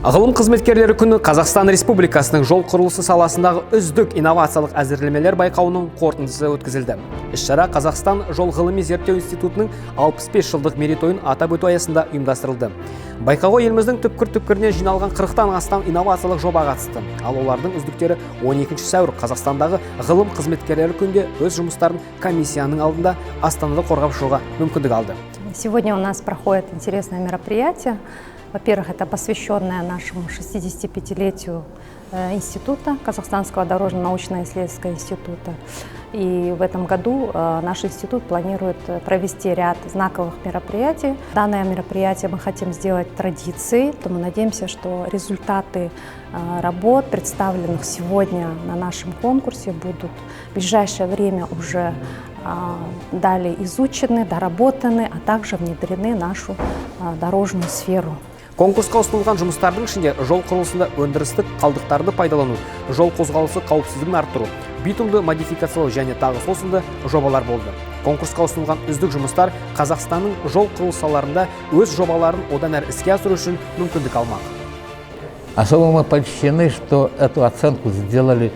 Ғылым қызметкерлері күні Қазақстан Республикасының жол құрылысы саласындағы үздік инновациялық әзірлемелер байқауының қорытындысы өткізілді. Іс-шара Қазақстан жол ғылыми зерттеу институтының 65 жылдық мерейтойын атап өту аясында ұйымдастырылды. Байқауға еліміздің түпкір-түпкірінен жиналған 40-тан астам инновациялық жоба қатысты. Ал олардың үздіктері 12 сәуір Қазақстандағы ғылым қызметкерлері күнде өз жұмыстарын комиссияның алдында Астанада қорғап шығуға мүмкіндік алды. Сегодня у нас проходит интересное мероприятие. Во-первых, это посвященное нашему 65-летию института, Казахстанского дорожно-научно-исследовательского института. И в этом году наш институт планирует провести ряд знаковых мероприятий. Данное мероприятие мы хотим сделать традицией, поэтому надеемся, что результаты работ, представленных сегодня на нашем конкурсе, будут в ближайшее время уже далее изучены, доработаны, а также внедрены в нашу дорожную сферу. Конкурсқа ұсынылған жұмыстардың ішінде жол құрылысында өндірістік қалдықтарды пайдалану, жол қозғалысы қауіпсіздігін арттыру, битумды модификациялау және тағы сол сынды жобалар болды. Конкурсқа ұсынылған үздік жұмыстар Қазақстанның жол құрылыс салаларында өз жобаларын одан әрі іске асыру үшін мүмкіндік алмақ. Особо мы польщены, что эту оценку сделали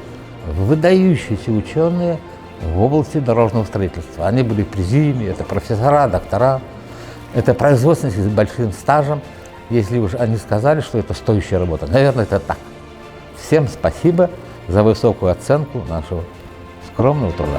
выдающиеся ученые в области дорожного строительства. Они были в президиуме, это профессора, доктора, это производственники с большим стажем. Если уж они сказали, что это стоящая работа, наверное, это так. Всем спасибо за высокую оценку нашего скромного труда.